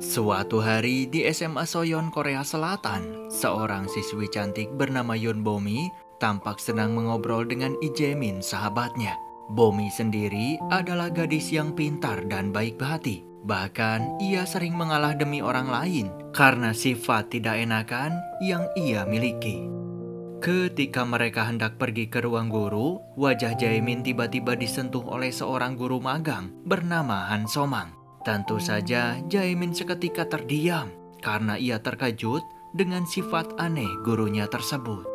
Suatu hari di SMA Soyeon, Korea Selatan, seorang siswi cantik bernama Yoon Bomi tampak senang mengobrol dengan Lee Jae-min, sahabatnya. Bomi sendiri adalah gadis yang pintar dan baik hati. Bahkan ia sering mengalah demi orang lain karena sifat tidak enakan yang ia miliki. Ketika mereka hendak pergi ke ruang guru, wajah Jae-min tiba-tiba disentuh oleh seorang guru magang bernama Han So-mang. Tentu saja Jae-min seketika terdiam karena ia terkejut dengan sifat aneh gurunya tersebut.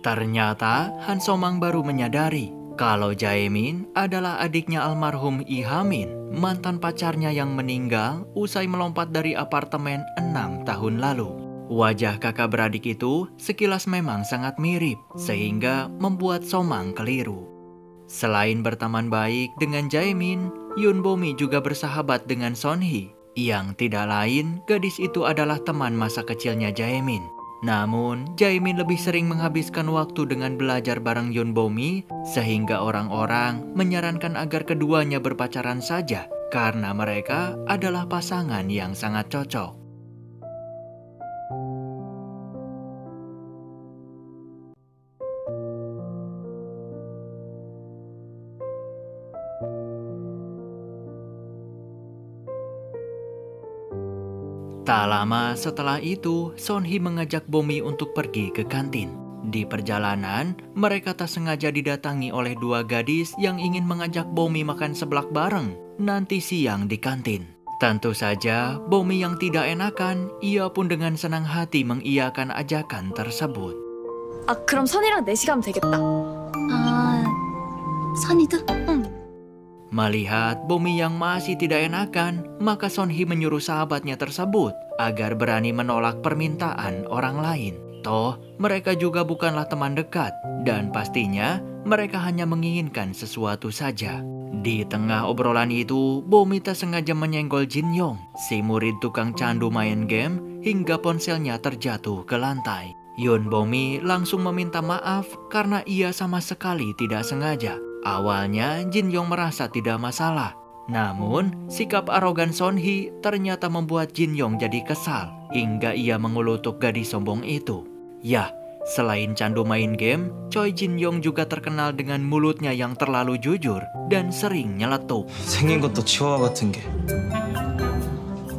Ternyata Han So-mang baru menyadari kalau Jae-min adalah adiknya almarhum Lee Ha-min, mantan pacarnya yang meninggal usai melompat dari apartemen 6 tahun lalu. Wajah kakak beradik itu sekilas memang sangat mirip, sehingga membuat So-mang keliru. Selain berteman baik dengan Jae-min, Yoon Bomi juga bersahabat dengan Son-hee, yang tidak lain gadis itu adalah teman masa kecilnya Jae-min. Namun, Jae-min lebih sering menghabiskan waktu dengan belajar bareng Yoon Bomi, sehingga orang-orang menyarankan agar keduanya berpacaran saja karena mereka adalah pasangan yang sangat cocok. Tak lama setelah itu, Son-hee mengajak Bomi untuk pergi ke kantin. Di perjalanan, mereka tak sengaja didatangi oleh dua gadis yang ingin mengajak Bomi makan seblak bareng nanti siang di kantin. Tentu saja, Bomi yang tidak enakan, ia pun dengan senang hati mengiyakan ajakan tersebut. 그럼 선이랑 4시 가면 되겠다. 선이도? 응. Melihat Bomi yang masih tidak enakan, maka Son-hee menyuruh sahabatnya tersebut agar berani menolak permintaan orang lain. Toh, mereka juga bukanlah teman dekat, dan pastinya mereka hanya menginginkan sesuatu saja. Di tengah obrolan itu, Bomi tak sengaja menyenggol Jin Yong, si murid tukang candu main game, hingga ponselnya terjatuh ke lantai. Yoon Bomi langsung meminta maaf karena ia sama sekali tidak sengaja. Awalnya Jin Yong merasa tidak masalah, namun sikap arogan Son-hee ternyata membuat Jin Yong jadi kesal hingga ia mengelutuk gadis sombong itu. Yah, selain candu main game, Choi Jin Yong juga terkenal dengan mulutnya yang terlalu jujur dan sering nyeletuk. 생긴 것도 치와와 같은 게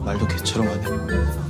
말도 개처럼 하네.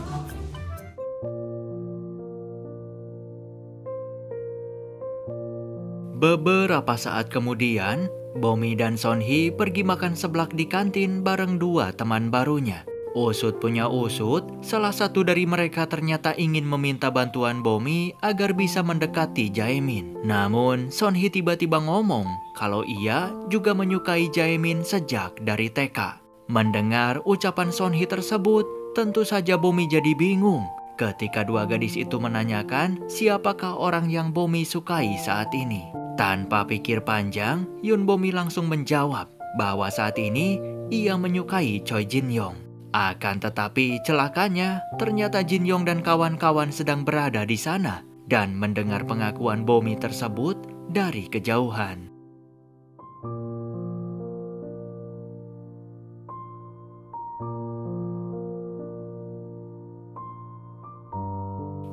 Beberapa saat kemudian, Bomi dan Son-hee pergi makan seblak di kantin bareng dua teman barunya. Usut punya usut, salah satu dari mereka ternyata ingin meminta bantuan Bomi agar bisa mendekati Jae-min. Namun, Son-hee tiba-tiba ngomong kalau ia juga menyukai Jae-min sejak dari TK. Mendengar ucapan Son-hee tersebut, tentu saja Bomi jadi bingung. Ketika dua gadis itu menanyakan siapakah orang yang Bomi sukai saat ini. Tanpa pikir panjang, Yoon Bomi langsung menjawab bahwa saat ini ia menyukai Choi Jin Yong. Akan tetapi celakanya, ternyata Jin Yong dan kawan-kawan sedang berada di sana dan mendengar pengakuan Bomi tersebut dari kejauhan.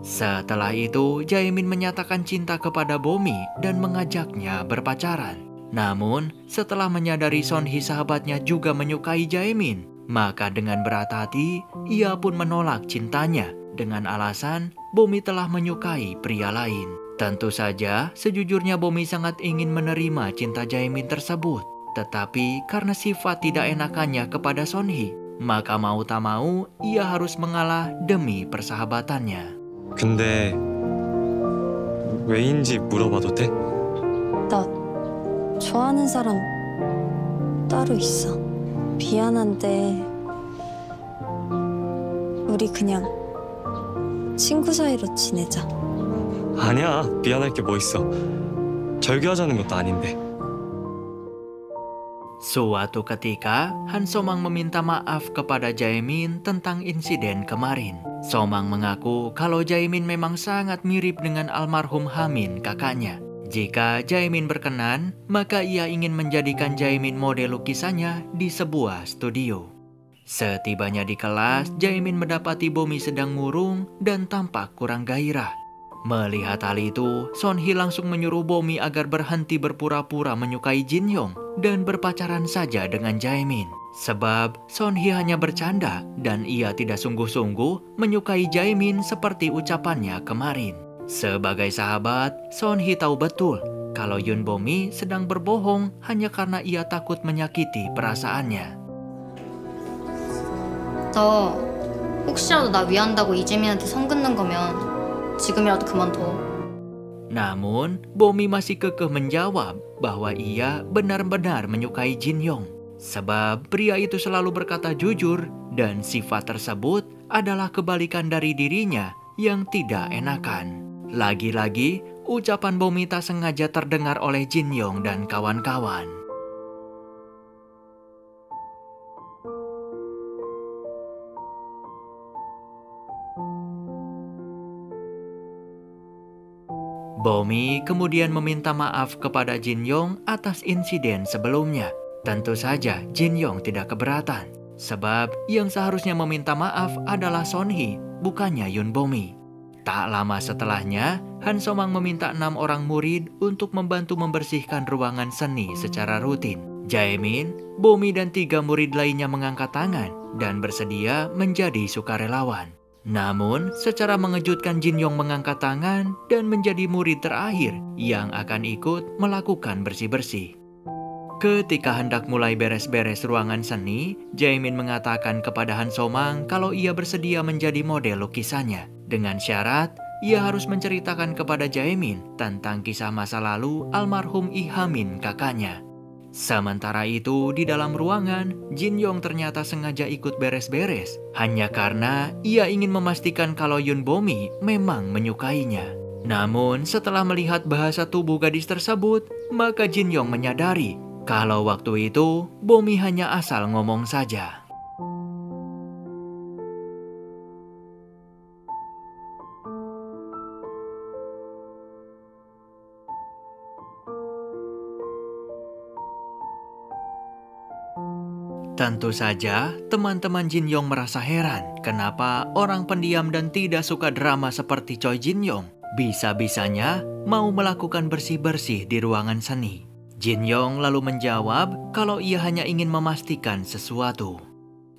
Setelah itu, Jae-min menyatakan cinta kepada Bomi dan mengajaknya berpacaran. Namun, setelah menyadari Son-hee sahabatnya juga menyukai Jae-min, maka dengan berat hati, ia pun menolak cintanya dengan alasan Bomi telah menyukai pria lain. Tentu saja, sejujurnya Bomi sangat ingin menerima cinta Jae-min tersebut. Tetapi karena sifat tidak enakannya kepada Son-hee, maka mau tak mau, ia harus mengalah demi persahabatannya. 근데 왜인지 물어봐도 돼? 나 좋아하는 사람 따로 있어. 미안한데 우리 그냥 친구 사이로 지내자. 아니야, 미안할 게 뭐 있어. 절교하자는 것도 아닌데. Suatu ketika, Han Somang meminta maaf kepada Jaemin tentang insiden kemarin. Somang mengaku kalau Jaemin memang sangat mirip dengan almarhum Hamin, kakaknya. Jika Jaemin berkenan, maka ia ingin menjadikan Jaemin model lukisannya di sebuah studio. Setibanya di kelas, Jaemin mendapati Bomi sedang murung dan tampak kurang gairah. Melihat hal itu, Son Hee langsung menyuruh Bomi agar berhenti berpura-pura menyukai Jin Yong dan berpacaran saja dengan Jaemin. Sebab Son Hee hanya bercanda dan ia tidak sungguh-sungguh menyukai Jaemin seperti ucapannya kemarin. Sebagai sahabat, Son Hee tahu betul kalau Yun Bomi sedang berbohong hanya karena ia takut menyakiti perasaannya. 너 혹시라도 나 위한다고 이재민한테 선 긋는 거면 지금이라도 그만둬. Namun, Bomi masih kekeh menjawab bahwa ia benar-benar menyukai Jin Yong. Sebab pria itu selalu berkata jujur dan sifat tersebut adalah kebalikan dari dirinya yang tidak enakan. Lagi-lagi, ucapan Bomi tak sengaja terdengar oleh Jin Yong dan kawan-kawan. Bomi kemudian meminta maaf kepada Jin Yong atas insiden sebelumnya. Tentu saja Jin Yong tidak keberatan, sebab yang seharusnya meminta maaf adalah Son Hee, bukannya Yun Bomi. Tak lama setelahnya, Han Somang meminta 6 orang murid untuk membantu membersihkan ruangan seni secara rutin. Jaemin, Bomi dan 3 murid lainnya mengangkat tangan dan bersedia menjadi sukarelawan. Namun, secara mengejutkan Jin Yong mengangkat tangan dan menjadi murid terakhir yang akan ikut melakukan bersih-bersih. Ketika hendak mulai beres-beres ruangan seni, Jaemin mengatakan kepada Han Somang kalau ia bersedia menjadi model lukisannya. Dengan syarat, ia harus menceritakan kepada Jaemin tentang kisah masa lalu almarhum Lee Hamin, kakaknya. Sementara itu, di dalam ruangan, Jin Yong ternyata sengaja ikut beres-beres hanya karena ia ingin memastikan kalau Yun Bomi memang menyukainya. Namun, setelah melihat bahasa tubuh gadis tersebut, maka Jin Yong menyadari kalau waktu itu Bomi hanya asal ngomong saja. Tentu saja, teman-teman Jin Yong merasa heran kenapa orang pendiam dan tidak suka drama seperti Choi Jin Yong bisa-bisanya mau melakukan bersih-bersih di ruangan seni. Jin Yong lalu menjawab kalau ia hanya ingin memastikan sesuatu.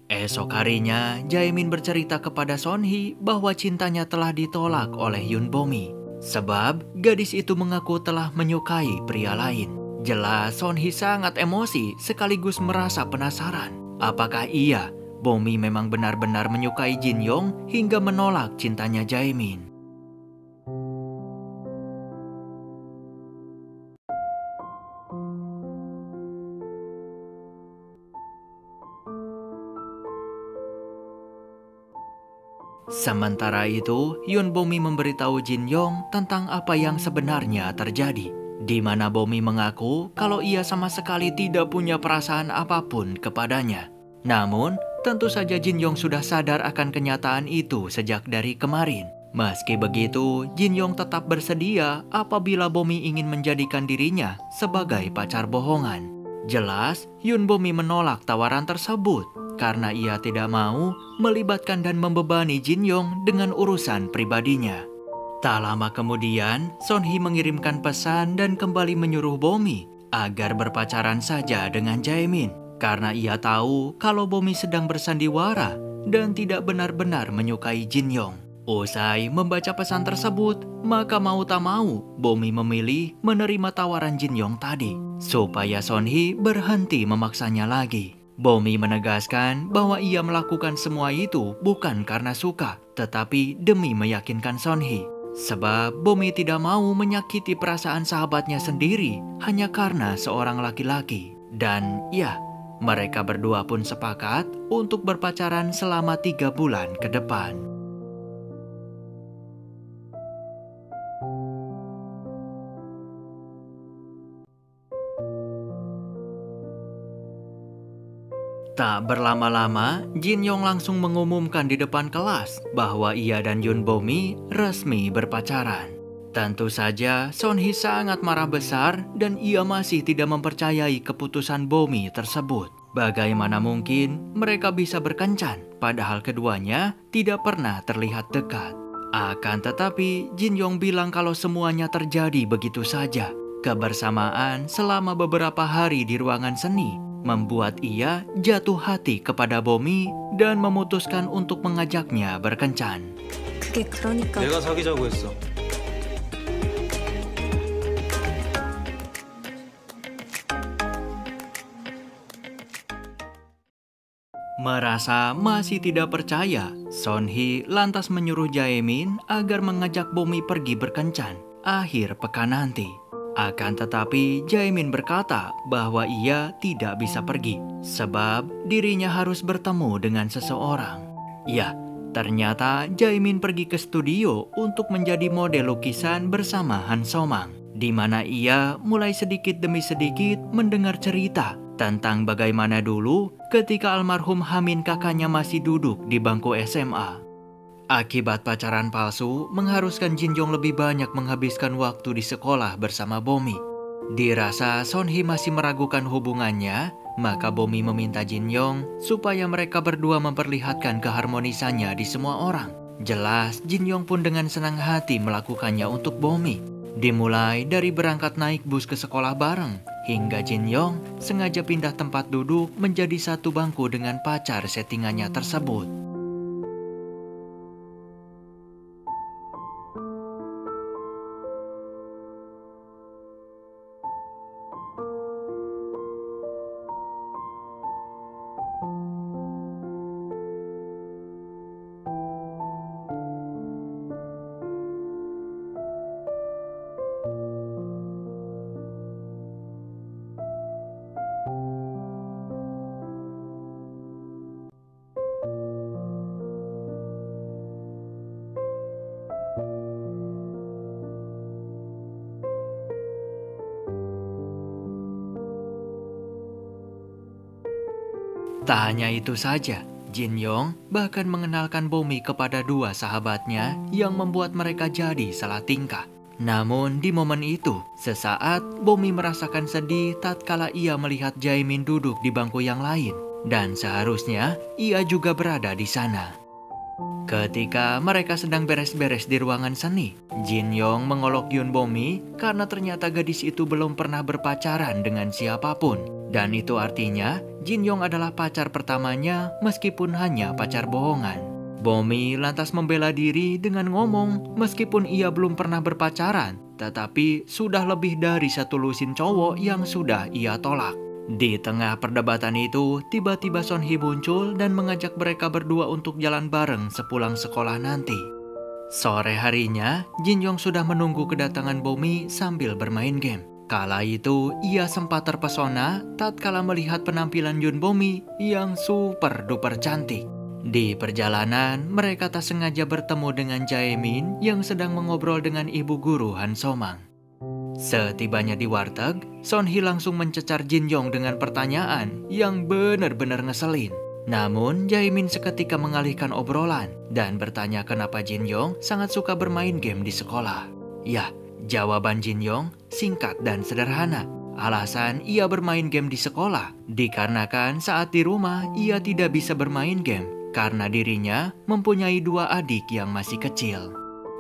Esok harinya, Jaemin bercerita kepada Son Hee bahwa cintanya telah ditolak oleh Yun Bomi. Sebab gadis itu mengaku telah menyukai pria lain. Jelas Son Hee sangat emosi sekaligus merasa penasaran. Apakah ia, Bomi memang benar-benar menyukai Jin Yong hingga menolak cintanya Jaemin? Sementara itu, Yun Bomi memberitahu Jin Yong tentang apa yang sebenarnya terjadi, di mana Bomi mengaku kalau ia sama sekali tidak punya perasaan apapun kepadanya. Namun, tentu saja Jin Yong sudah sadar akan kenyataan itu sejak dari kemarin. Meski begitu, Jin Yong tetap bersedia apabila Bomi ingin menjadikan dirinya sebagai pacar bohongan. Jelas, Yun Bomi menolak tawaran tersebut karena ia tidak mau melibatkan dan membebani Jin Yong dengan urusan pribadinya. Tak lama kemudian, Son Hee mengirimkan pesan dan kembali menyuruh Bomi agar berpacaran saja dengan Jaemin karena ia tahu kalau Bomi sedang bersandiwara dan tidak benar-benar menyukai Jin Yong. Usai membaca pesan tersebut, maka mau tak mau Bomi memilih menerima tawaran Jin Yong tadi supaya Son Hee berhenti memaksanya lagi. Bomi menegaskan bahwa ia melakukan semua itu bukan karena suka, tetapi demi meyakinkan Son Hee. Sebab Bomi tidak mau menyakiti perasaan sahabatnya sendiri hanya karena seorang laki-laki. Dan ya, mereka berdua pun sepakat untuk berpacaran selama 3 bulan ke depan. Tak berlama-lama, Jin Yong langsung mengumumkan di depan kelas bahwa ia dan Yoon Bomi resmi berpacaran. Tentu saja, Son Hee sangat marah besar dan ia masih tidak mempercayai keputusan Bomi tersebut. Bagaimana mungkin mereka bisa berkencan, padahal keduanya tidak pernah terlihat dekat. Akan tetapi, Jin Yong bilang kalau semuanya terjadi begitu saja. Kebersamaan selama beberapa hari di ruangan seni membuat ia jatuh hati kepada Bomi dan memutuskan untuk mengajaknya berkencan. 그게 그러니까 내가 사귀자고 했어. Merasa masih tidak percaya, Son Hee lantas menyuruh Jaemin agar mengajak Bomi pergi berkencan akhir pekan nanti. Akan tetapi Jaemin berkata bahwa ia tidak bisa pergi sebab dirinya harus bertemu dengan seseorang. Ya, ternyata Jaemin pergi ke studio untuk menjadi model lukisan bersama Han So-mang, di mana ia mulai sedikit demi sedikit mendengar cerita tentang bagaimana dulu ketika almarhum Hamin kakaknya masih duduk di bangku SMA. Akibat pacaran palsu mengharuskan Jin Yong lebih banyak menghabiskan waktu di sekolah bersama Bomi. Dirasa Son Hee masih meragukan hubungannya, maka Bomi meminta Jin Yong supaya mereka berdua memperlihatkan keharmonisannya di semua orang. Jelas Jin Yong pun dengan senang hati melakukannya untuk Bomi. Dimulai dari berangkat naik bus ke sekolah bareng, hingga Jin Yong sengaja pindah tempat duduk menjadi satu bangku dengan pacar settingannya tersebut. Tak hanya itu saja, Jin Yong bahkan mengenalkan Bomi kepada dua sahabatnya yang membuat mereka jadi salah tingkah. Namun di momen itu, sesaat Bomi merasakan sedih tatkala ia melihat Jaemin duduk di bangku yang lain. Dan seharusnya ia juga berada di sana. Ketika mereka sedang beres-beres di ruangan seni, Jin Yong mengolok Yoon Bomi karena ternyata gadis itu belum pernah berpacaran dengan siapapun. Dan itu artinya Jin Yong adalah pacar pertamanya meskipun hanya pacar bohongan. Bomi lantas membela diri dengan ngomong meskipun ia belum pernah berpacaran, tetapi sudah lebih dari satu lusin cowok yang sudah ia tolak. Di tengah perdebatan itu, tiba-tiba Son Hee muncul dan mengajak mereka berdua untuk jalan bareng sepulang sekolah nanti. Sore harinya, Jin Yong sudah menunggu kedatangan Bomi sambil bermain game. Kala itu, ia sempat terpesona tatkala melihat penampilan Yoon Bomi yang super duper cantik. Di perjalanan, mereka tak sengaja bertemu dengan Jaemin yang sedang mengobrol dengan ibu guru Han So-mang. Setibanya di warteg, Son Hee langsung mencecar Jin Yong dengan pertanyaan yang benar-benar ngeselin. Namun, Jaemin seketika mengalihkan obrolan dan bertanya kenapa Jin Yong sangat suka bermain game di sekolah. Ya, jawaban Jin Yong singkat dan sederhana. Alasan ia bermain game di sekolah dikarenakan saat di rumah ia tidak bisa bermain game karena dirinya mempunyai dua adik yang masih kecil.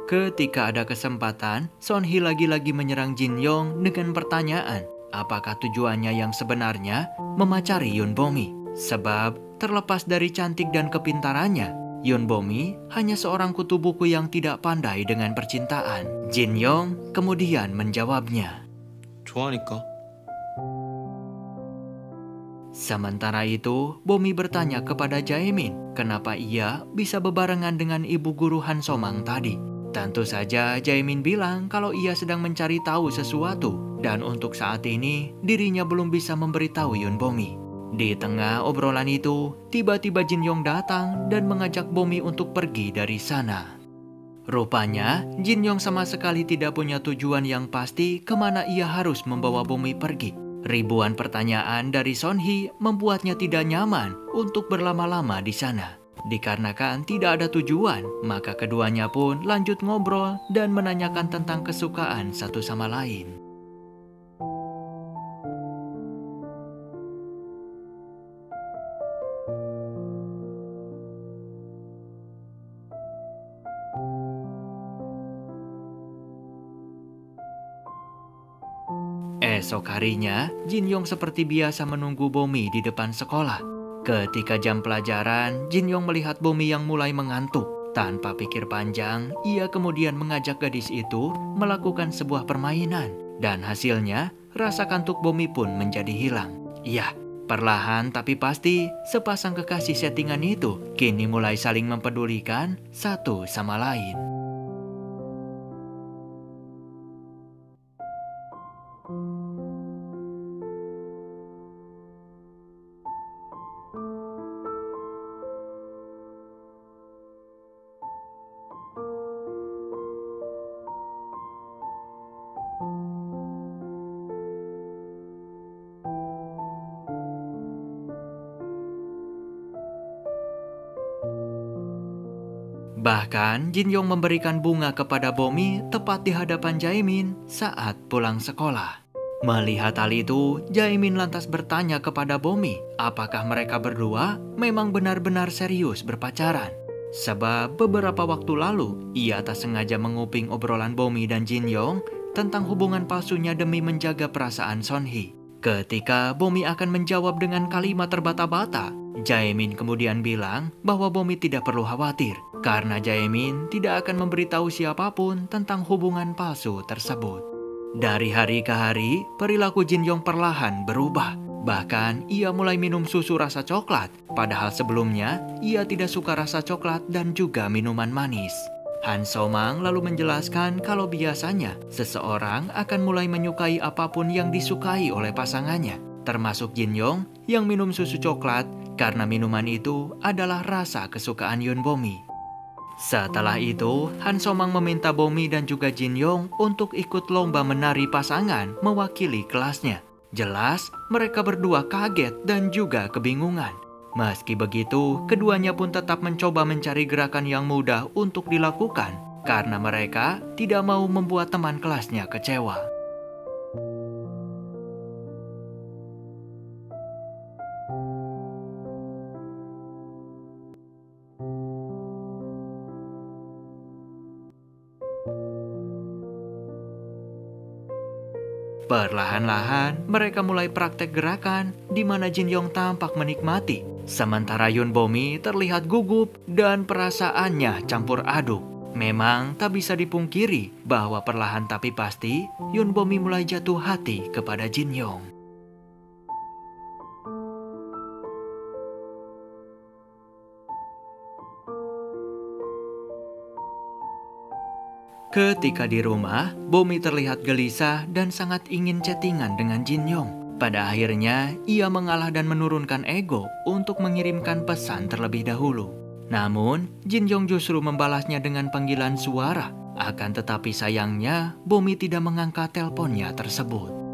Ketika ada kesempatan, Son Hee lagi-lagi menyerang Jin Yong dengan pertanyaan, apakah tujuannya yang sebenarnya memacari Yoon Bomi? Sebab terlepas dari cantik dan kepintarannya, Yoon Bomi hanya seorang kutu buku yang tidak pandai dengan percintaan. Jin Yong kemudian menjawabnya. 좋아하니까. Sementara itu, Bomi bertanya kepada Jaemin, kenapa ia bisa bebarengan dengan ibu guru Han So-mang tadi. Tentu saja Jaemin bilang kalau ia sedang mencari tahu sesuatu dan untuk saat ini dirinya belum bisa memberitahu Yoon Bomi. Di tengah obrolan itu, tiba-tiba Jin Yong datang dan mengajak Bomi untuk pergi dari sana. Rupanya, Jin Yong sama sekali tidak punya tujuan yang pasti kemana ia harus membawa Bomi pergi. Ribuan pertanyaan dari Sonhee membuatnya tidak nyaman untuk berlama-lama di sana. Dikarenakan tidak ada tujuan, maka keduanya pun lanjut ngobrol dan menanyakan tentang kesukaan satu sama lain. Esok harinya, Jin Yong seperti biasa menunggu Bomi di depan sekolah. Ketika jam pelajaran, Jin Yong melihat Bomi yang mulai mengantuk. Tanpa pikir panjang, ia kemudian mengajak gadis itu melakukan sebuah permainan. Dan hasilnya, rasa kantuk Bomi pun menjadi hilang. Ya, perlahan tapi pasti, sepasang kekasih settingan itu kini mulai saling mempedulikan satu sama lain. Bahkan, Jin Yong memberikan bunga kepada Bomi tepat di hadapan Jaemin saat pulang sekolah. Melihat hal itu, Jaemin lantas bertanya kepada Bomi apakah mereka berdua memang benar-benar serius berpacaran. Sebab beberapa waktu lalu, ia tak sengaja menguping obrolan Bomi dan Jin Yong tentang hubungan palsunya demi menjaga perasaan Sonhee. Ketika Bomi akan menjawab dengan kalimat terbata-bata, Jaemin kemudian bilang bahwa Bomi tidak perlu khawatir karena Jaemin tidak akan memberitahu siapapun tentang hubungan palsu tersebut. Dari hari ke hari, perilaku Jin Yong perlahan berubah. Bahkan ia mulai minum susu rasa coklat, padahal sebelumnya ia tidak suka rasa coklat dan juga minuman manis. Han So-mang lalu menjelaskan kalau biasanya seseorang akan mulai menyukai apapun yang disukai oleh pasangannya, termasuk Jin Yong yang minum susu coklat karena minuman itu adalah rasa kesukaan Yun Bomi. Setelah itu, Han So-mang meminta Bomi dan juga Jin Yong untuk ikut lomba menari pasangan mewakili kelasnya. Jelas, mereka berdua kaget dan juga kebingungan. Meski begitu, keduanya pun tetap mencoba mencari gerakan yang mudah untuk dilakukan karena mereka tidak mau membuat teman kelasnya kecewa. Perlahan-lahan, mereka mulai praktek gerakan di mana Jin Yong tampak menikmati, sementara Yun Bomi terlihat gugup dan perasaannya campur aduk. Memang tak bisa dipungkiri bahwa perlahan tapi pasti Yun Bomi mulai jatuh hati kepada Jin Yong. Ketika di rumah, Bomi terlihat gelisah dan sangat ingin chattingan dengan Jin Yong. Pada akhirnya, ia mengalah dan menurunkan ego untuk mengirimkan pesan terlebih dahulu. Namun, Jin Yong justru membalasnya dengan panggilan suara. Akan tetapi sayangnya, Bomi tidak mengangkat teleponnya tersebut.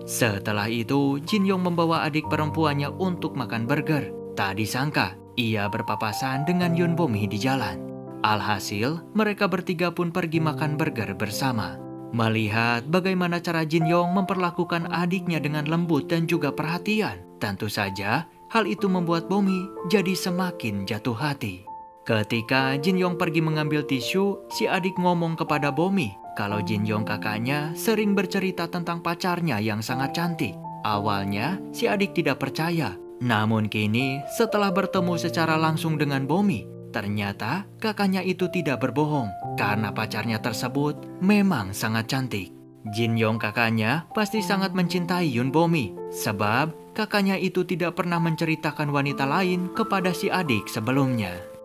Setelah itu, Jin Yong membawa adik perempuannya untuk makan burger. Tak disangka, ia berpapasan dengan Yun Bomi di jalan. Alhasil, mereka bertiga pun pergi makan burger bersama. Melihat bagaimana cara Jin Yong memperlakukan adiknya dengan lembut dan juga perhatian, tentu saja hal itu membuat Bomi jadi semakin jatuh hati. Ketika Jin Yong pergi mengambil tisu, si adik ngomong kepada Bomi kalau Jin Yong kakaknya sering bercerita tentang pacarnya yang sangat cantik. Awalnya, si adik tidak percaya. Namun kini, setelah bertemu secara langsung dengan Bomi, ternyata kakaknya itu tidak berbohong karena pacarnya tersebut memang sangat cantik. Jin Yong kakaknya pasti sangat mencintai Yun Bomi, sebab kakaknya itu tidak pernah menceritakan wanita lain kepada si adik sebelumnya.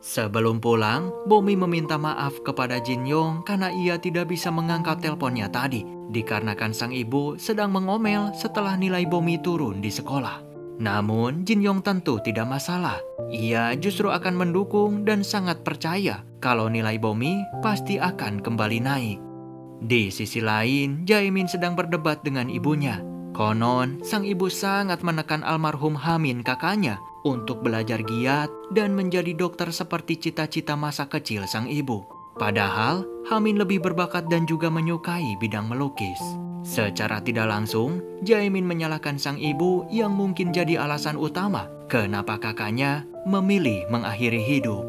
Sebelum pulang, Bomi meminta maaf kepada Jin Yong karena ia tidak bisa mengangkat teleponnya tadi, dikarenakan sang ibu sedang mengomel setelah nilai Bomi turun di sekolah. Namun Jin Yong tentu tidak masalah. Ia justru akan mendukung dan sangat percaya kalau nilai Bomi pasti akan kembali naik. Di sisi lain, Jaemin sedang berdebat dengan ibunya. Konon, sang ibu sangat menekan almarhum Hamin kakaknya untuk belajar giat dan menjadi dokter seperti cita-cita masa kecil sang ibu. Padahal, Hamin lebih berbakat dan juga menyukai bidang melukis. Secara tidak langsung, Jaemin menyalahkan sang ibu yang mungkin jadi alasan utama kenapa kakaknya memilih mengakhiri hidup.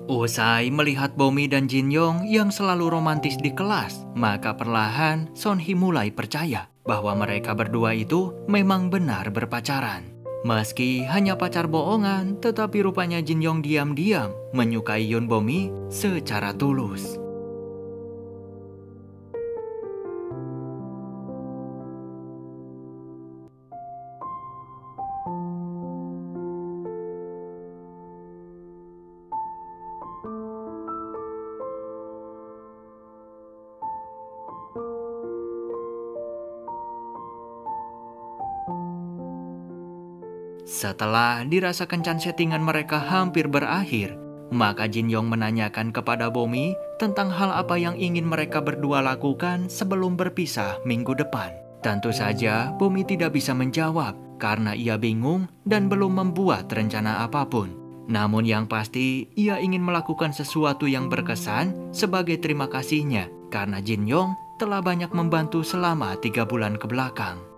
Usai melihat Bomi dan Jin Yong yang selalu romantis di kelas, maka perlahan Son Hee mulai percaya bahwa mereka berdua itu memang benar berpacaran. Meski hanya pacar bohongan, tetapi rupanya Jin Yong diam-diam menyukai Yoon Bomi secara tulus. Setelah dirasa kencan settingan mereka hampir berakhir, maka Jin Yong menanyakan kepada Bomi tentang hal apa yang ingin mereka berdua lakukan sebelum berpisah minggu depan. Tentu saja Bomi tidak bisa menjawab karena ia bingung dan belum membuat rencana apapun. Namun yang pasti ia ingin melakukan sesuatu yang berkesan sebagai terima kasihnya karena Jin Yong telah banyak membantu selama 3 bulan kebelakang.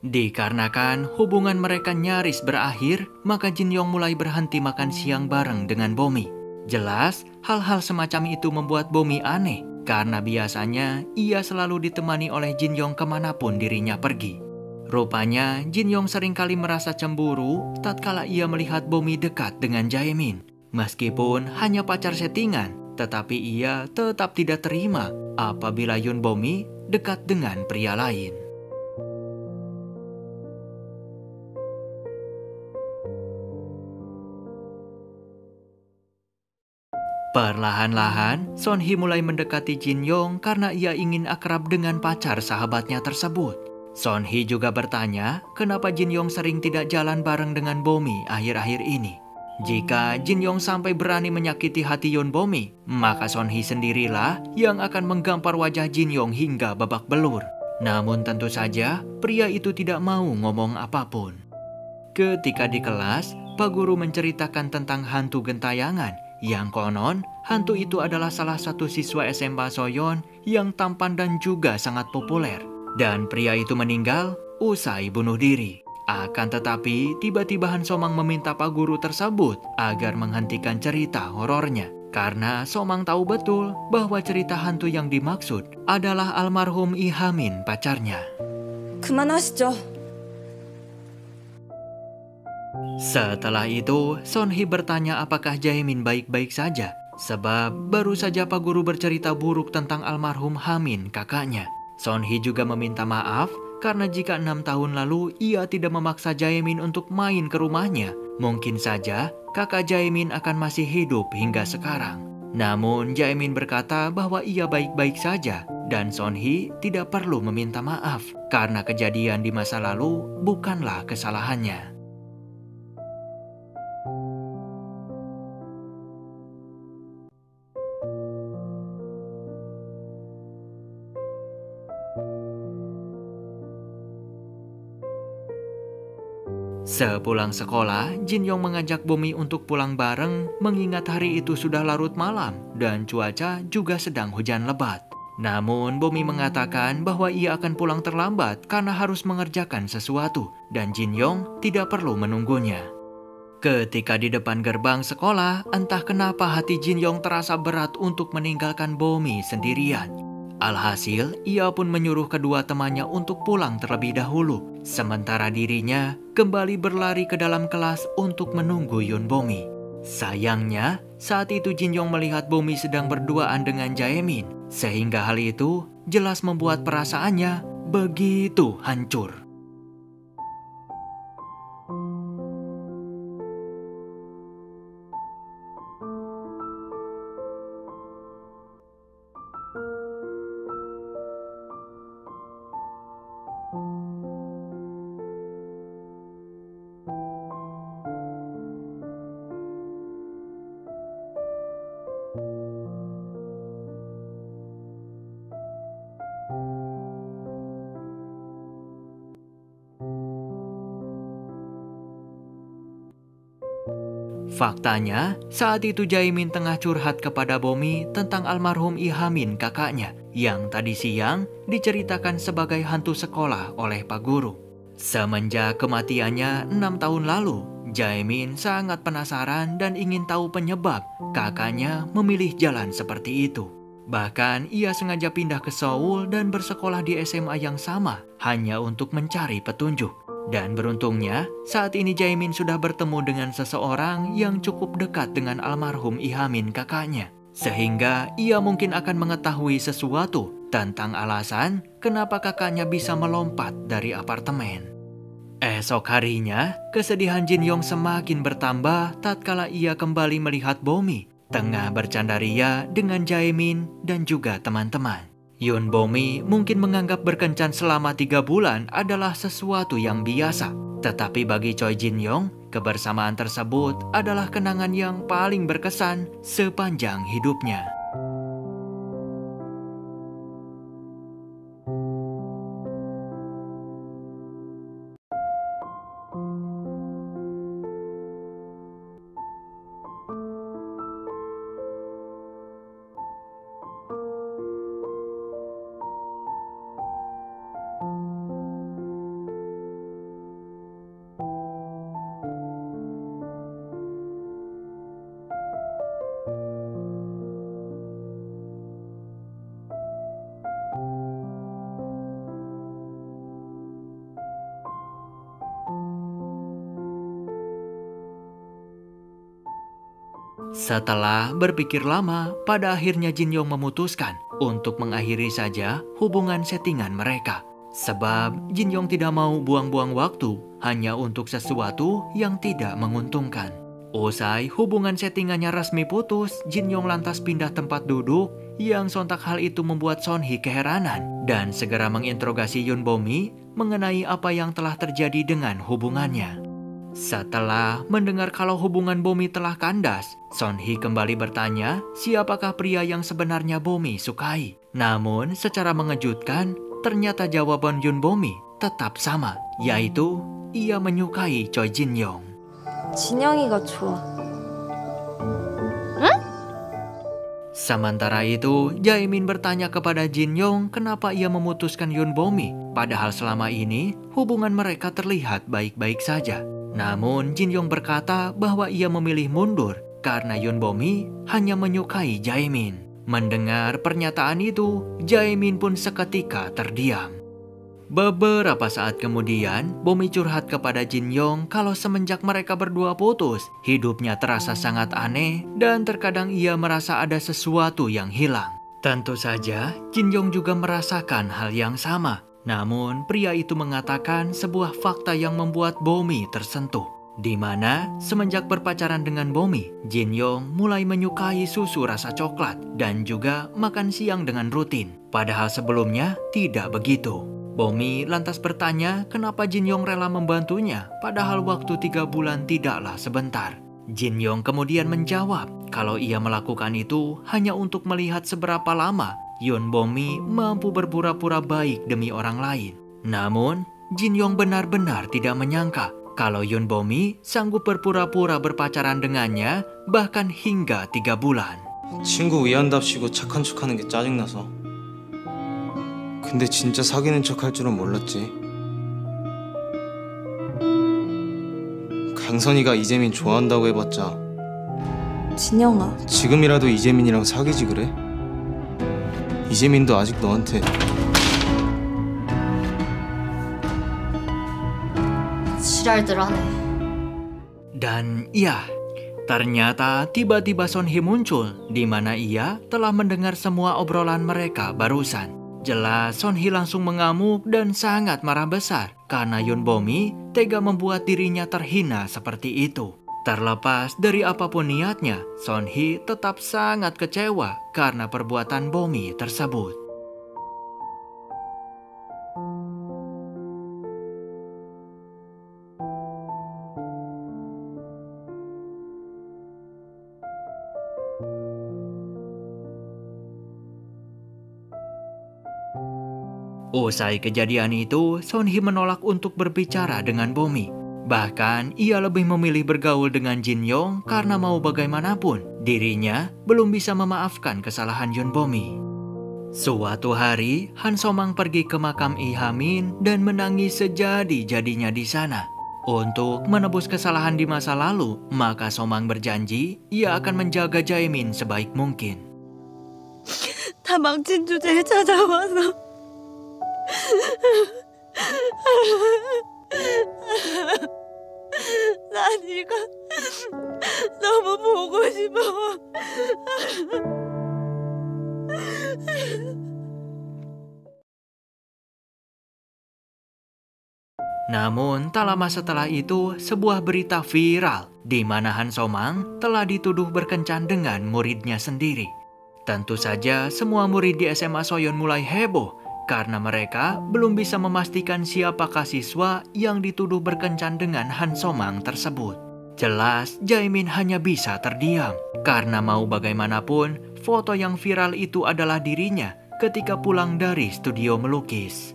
Dikarenakan hubungan mereka nyaris berakhir, maka Jin Yong mulai berhenti makan siang bareng dengan Bomi. Jelas, hal-hal semacam itu membuat Bomi aneh, karena biasanya ia selalu ditemani oleh Jin Yong kemanapun dirinya pergi. Rupanya, Jin Yong seringkali merasa cemburu tatkala ia melihat Bomi dekat dengan Jaemin. Meskipun hanya pacar settingan, tetapi ia tetap tidak terima apabila Yoon Bomi dekat dengan pria lain. Perlahan-lahan, Son Hee mulai mendekati Jin Yong karena ia ingin akrab dengan pacar sahabatnya tersebut. Son Hee juga bertanya kenapa Jin Yong sering tidak jalan bareng dengan Bomi akhir-akhir ini. Jika Jin Yong sampai berani menyakiti hati Yoon Bomi, maka Son Hee sendirilah yang akan menggampar wajah Jin Yong hingga babak belur. Namun tentu saja, pria itu tidak mau ngomong apapun. Ketika di kelas, Pak Guru menceritakan tentang hantu gentayangan yang konon hantu itu adalah salah satu siswa SMA Soyeon yang tampan dan juga sangat populer. Dan pria itu meninggal usai bunuh diri. Akan tetapi tiba-tiba Han Somang meminta Pak Guru tersebut agar menghentikan cerita horornya. Karena Somang tahu betul bahwa cerita hantu yang dimaksud adalah almarhum Lee Ha-min pacarnya. 그만하시죠. Setelah itu, Son Hee bertanya apakah Jaemin baik-baik saja. Sebab baru saja Pak Guru bercerita buruk tentang almarhum Ha-min kakaknya. Son Hee juga meminta maaf karena jika 6 tahun lalu ia tidak memaksa Jaemin untuk main ke rumahnya, mungkin saja kakak Jaemin akan masih hidup hingga sekarang. Namun Jaemin berkata bahwa ia baik-baik saja dan Son Hee tidak perlu meminta maaf karena kejadian di masa lalu bukanlah kesalahannya. Sepulang sekolah, Jin Yong mengajak Bomi untuk pulang bareng mengingat hari itu sudah larut malam dan cuaca juga sedang hujan lebat. Namun Bomi mengatakan bahwa ia akan pulang terlambat karena harus mengerjakan sesuatu dan Jin Yong tidak perlu menunggunya. Ketika di depan gerbang sekolah, entah kenapa hati Jin Yong terasa berat untuk meninggalkan Bomi sendirian. Alhasil, ia pun menyuruh kedua temannya untuk pulang terlebih dahulu. Sementara dirinya kembali berlari ke dalam kelas untuk menunggu Yoon Bomi. Sayangnya, saat itu Jin Yong melihat Bomi sedang berduaan dengan Jaemin. Sehingga hal itu jelas membuat perasaannya begitu hancur. Faktanya, saat itu Jaemin tengah curhat kepada Bomi tentang almarhum Ihamin kakaknya, yang tadi siang diceritakan sebagai hantu sekolah oleh Pak Guru. Semenjak kematiannya 6 tahun lalu, Jaemin sangat penasaran dan ingin tahu penyebab kakaknya memilih jalan seperti itu. Bahkan ia sengaja pindah ke Seoul dan bersekolah di SMA yang sama hanya untuk mencari petunjuk. Dan beruntungnya, saat ini Jaemin sudah bertemu dengan seseorang yang cukup dekat dengan almarhum Ihamin kakaknya. Sehingga ia mungkin akan mengetahui sesuatu tentang alasan kenapa kakaknya bisa melompat dari apartemen. Esok harinya, kesedihan Jin Yong semakin bertambah tatkala ia kembali melihat Bomi tengah bercanda ria dengan Jaemin dan juga teman-teman. Yun Bomi mungkin menganggap berkencan selama 3 bulan adalah sesuatu yang biasa. Tetapi bagi Choi Jin Yong, kebersamaan tersebut adalah kenangan yang paling berkesan sepanjang hidupnya. Setelah berpikir lama, pada akhirnya Jin Yong memutuskan untuk mengakhiri saja hubungan settingan mereka. Sebab Jin Yong tidak mau buang-buang waktu hanya untuk sesuatu yang tidak menguntungkan. Usai hubungan settingannya resmi putus, Jin Yong lantas pindah tempat duduk yang sontak hal itu membuat Son Hee keheranan dan segera menginterogasi Yun Bomi mengenai apa yang telah terjadi dengan hubungannya. Setelah mendengar kalau hubungan Bomi telah kandas, Son Hee kembali bertanya siapakah pria yang sebenarnya Bomi sukai. Namun secara mengejutkan, ternyata jawaban Yun Bomi tetap sama, yaitu ia menyukai Choi Jin Yong. 진영이가 좋아. Sementara itu, Jaemin bertanya kepada Jin Yong kenapa ia memutuskan Yun Bomi, padahal selama ini hubungan mereka terlihat baik-baik saja. Namun Jin Yong berkata bahwa ia memilih mundur karena Yun Bomi hanya menyukai Jaemin. Mendengar pernyataan itu, Jaemin pun seketika terdiam. Beberapa saat kemudian, Bomi curhat kepada Jin Yong kalau semenjak mereka berdua putus, hidupnya terasa sangat aneh dan terkadang ia merasa ada sesuatu yang hilang. Tentu saja, Jin Yong juga merasakan hal yang sama. Namun, pria itu mengatakan sebuah fakta yang membuat Bomi tersentuh. Di mana, semenjak berpacaran dengan Bomi, Jin Yong mulai menyukai susu rasa coklat dan juga makan siang dengan rutin. Padahal sebelumnya tidak begitu. Bomi lantas bertanya kenapa Jin Yong rela membantunya, padahal waktu 3 bulan tidaklah sebentar. Jin Yong kemudian menjawab kalau ia melakukan itu hanya untuk melihat seberapa lama Yun Bomi mampu berpura-pura baik demi orang lain. Namun, Jin Yong benar-benar tidak menyangka kalau Yun Bomi sanggup berpura-pura berpacaran dengannya bahkan hingga 3 bulan. 친구 위한답시고 착한 척하는 게 짜증나서. 근데 진짜 사귀는 척 할 줄은 몰랐지. 강선이가 이재민 좋아한다고 해봤자 진영아. 지금이라도 이재민이랑 사귀지 그래? 이재민도 아직 너한테 지랄들 하네. Dan ya, ternyata tiba-tiba Son Hee muncul di mana ia telah mendengar semua obrolan mereka barusan. Jelas Son Hee langsung mengamuk dan sangat marah besar karena Yun Bomi tega membuat dirinya terhina seperti itu. Terlepas dari apapun niatnya, Son Hee tetap sangat kecewa karena perbuatan Bomi tersebut. Usai kejadian itu, Son Hee menolak untuk berbicara dengan Bomi. Bahkan ia lebih memilih bergaul dengan Jin Yong karena mau bagaimanapun dirinya belum bisa memaafkan kesalahan Yun Bomi. Suatu hari, Han Somang pergi ke makam I Hamin dan menangis sejadi-jadinya di sana. Untuk menebus kesalahan di masa lalu, maka Somang berjanji ia akan menjaga Jaemin sebaik mungkin. 다 망친 주제에 찾아와서 난 이거 너무 보고 싶어. Namun, tak lama setelah itu, sebuah berita viral di mana Han Somang telah dituduh berkencan dengan muridnya sendiri. Tentu saja, semua murid di SMA Soyeon mulai heboh karena mereka belum bisa memastikan siapakah siswa yang dituduh berkencan dengan Han Somang tersebut. Jelas, Jaemin hanya bisa terdiam karena mau bagaimanapun, foto yang viral itu adalah dirinya ketika pulang dari studio melukis.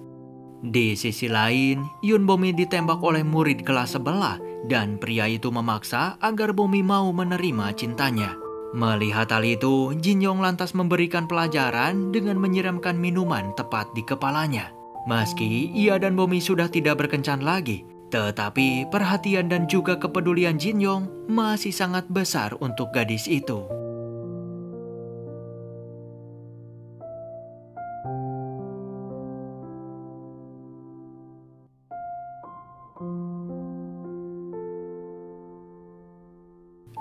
Di sisi lain, Yun Bomi ditembak oleh murid kelas sebelah dan pria itu memaksa agar Bomi mau menerima cintanya. Melihat hal itu, Jin Yong lantas memberikan pelajaran dengan menyiramkan minuman tepat di kepalanya. Meski ia dan Bomi sudah tidak berkencan lagi, tetapi perhatian dan juga kepedulian Jin Yong masih sangat besar untuk gadis itu.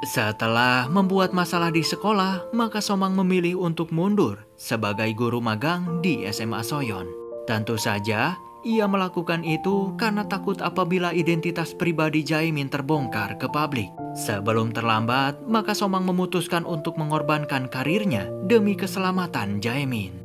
Setelah membuat masalah di sekolah, maka Somang memilih untuk mundur sebagai guru magang di SMA Soyeon. Tentu saja, ia melakukan itu karena takut apabila identitas pribadi Jaemin terbongkar ke publik. Sebelum terlambat, maka Somang memutuskan untuk mengorbankan karirnya demi keselamatan Jaemin.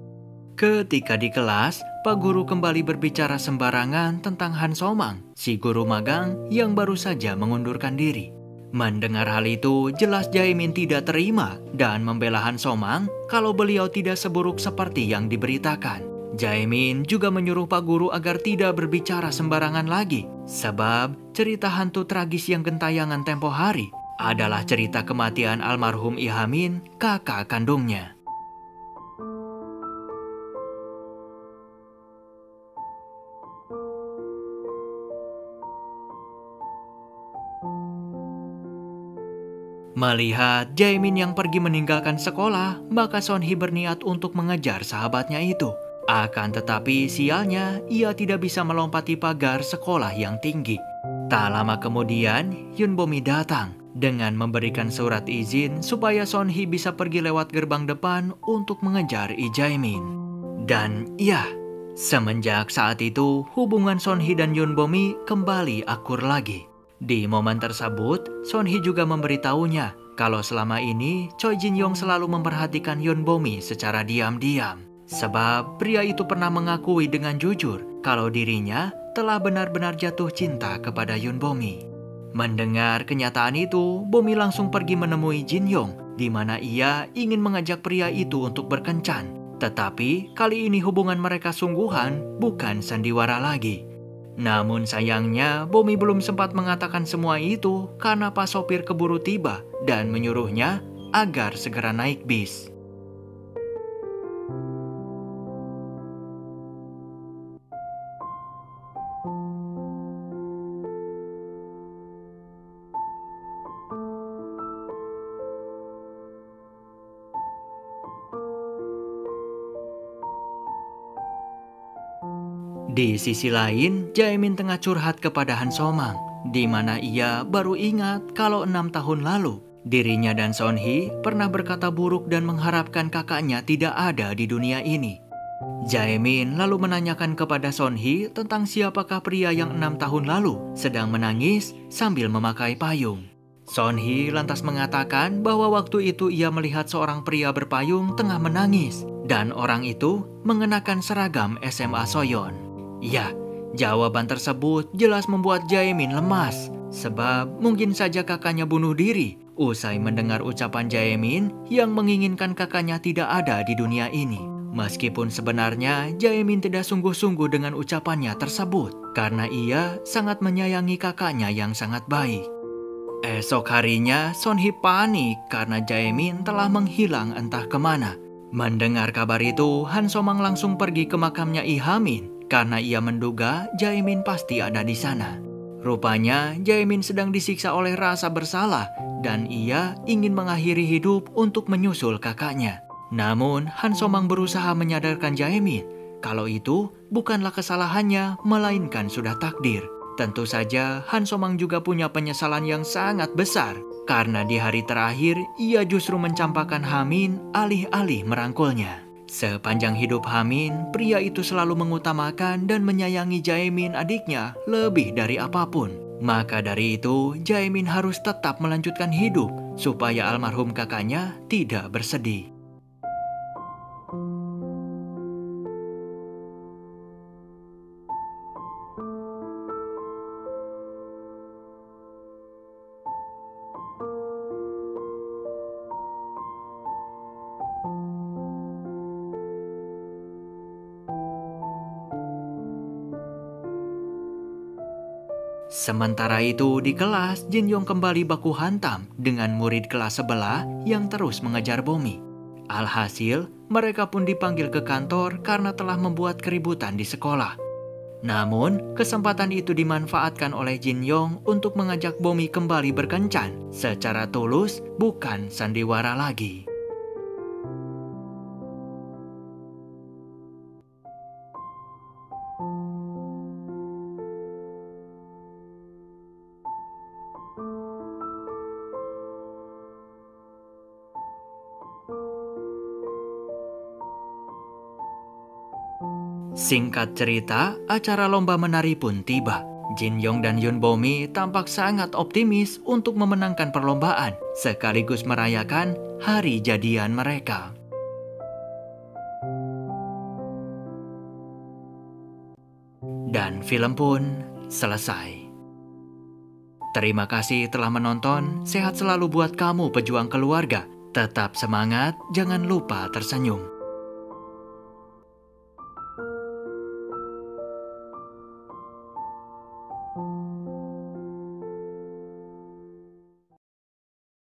Ketika di kelas, Pak Guru kembali berbicara sembarangan tentang Han Somang, si guru magang yang baru saja mengundurkan diri. Mendengar hal itu, jelas Jaemin tidak terima dan membela Han Somang kalau beliau tidak seburuk seperti yang diberitakan. Jaemin juga menyuruh Pak Guru agar tidak berbicara sembarangan lagi, sebab cerita hantu tragis yang gentayangan tempo hari adalah cerita kematian almarhum I Hamin, kakak kandungnya. Melihat Jaemin yang pergi meninggalkan sekolah, maka Sonhee berniat untuk mengejar sahabatnya itu. Akan tetapi sialnya, ia tidak bisa melompati pagar sekolah yang tinggi. Tak lama kemudian, Yun Bomi datang dengan memberikan surat izin supaya Sonhee bisa pergi lewat gerbang depan untuk mengejar I Jaemin. Dan ya, semenjak saat itu, hubungan Sonhee dan Yun Bomi kembali akur lagi. Di momen tersebut, Sonhee juga memberitahunya kalau selama ini Choi Jin Yong selalu memperhatikan Yun Bomi secara diam-diam. Sebab pria itu pernah mengakui dengan jujur kalau dirinya telah benar-benar jatuh cinta kepada Yun Bomi. Mendengar kenyataan itu, Bomi langsung pergi menemui Jin Yong, di mana ia ingin mengajak pria itu untuk berkencan. Tetapi kali ini hubungan mereka sungguhan, bukan sandiwara lagi. Namun sayangnya, Bomi belum sempat mengatakan semua itu karena pas sopir keburu tiba dan menyuruhnya agar segera naik bis. Di sisi lain, Jaemin tengah curhat kepada Han Somang, di mana ia baru ingat kalau 6 tahun lalu, dirinya dan Sonhee pernah berkata buruk dan mengharapkan kakaknya tidak ada di dunia ini. Jaemin lalu menanyakan kepada Sonhee tentang siapakah pria yang 6 tahun lalu sedang menangis sambil memakai payung. Sonhee lantas mengatakan bahwa waktu itu ia melihat seorang pria berpayung tengah menangis, dan orang itu mengenakan seragam SMA Soyeon. Ya, jawaban tersebut jelas membuat Jaemin lemas, sebab mungkin saja kakaknya bunuh diri usai mendengar ucapan Jaemin yang menginginkan kakaknya tidak ada di dunia ini. Meskipun sebenarnya Jaemin tidak sungguh-sungguh dengan ucapannya tersebut, karena ia sangat menyayangi kakaknya yang sangat baik. Esok harinya, Sonhee panik karena Jaemin telah menghilang entah kemana. Mendengar kabar itu, Han Somang langsung pergi ke makamnya Lee Ha-min karena ia menduga Jaemin pasti ada di sana. Rupanya, Jaemin sedang disiksa oleh rasa bersalah dan ia ingin mengakhiri hidup untuk menyusul kakaknya. Namun, Han Somang berusaha menyadarkan Jaemin kalau itu bukanlah kesalahannya, melainkan sudah takdir. Tentu saja, Han Somang juga punya penyesalan yang sangat besar karena di hari terakhir ia justru mencampakkan Ha-min alih-alih merangkulnya. Sepanjang hidup Ha-min, pria itu selalu mengutamakan dan menyayangi Jaemin adiknya lebih dari apapun. Maka dari itu, Jaemin harus tetap melanjutkan hidup supaya almarhum kakaknya tidak bersedih. Sementara itu di kelas, Jin Yong kembali baku hantam dengan murid kelas sebelah yang terus mengejar Bomi. Alhasil, mereka pun dipanggil ke kantor karena telah membuat keributan di sekolah. Namun, kesempatan itu dimanfaatkan oleh Jin Yong untuk mengajak Bomi kembali berkencan secara tulus, bukan sandiwara lagi. Singkat cerita, acara lomba menari pun tiba. Jin Yong dan Yoon Bomi tampak sangat optimis untuk memenangkan perlombaan, sekaligus merayakan hari jadian mereka. Dan film pun selesai. Terima kasih telah menonton, sehat selalu buat kamu pejuang keluarga. Tetap semangat, jangan lupa tersenyum.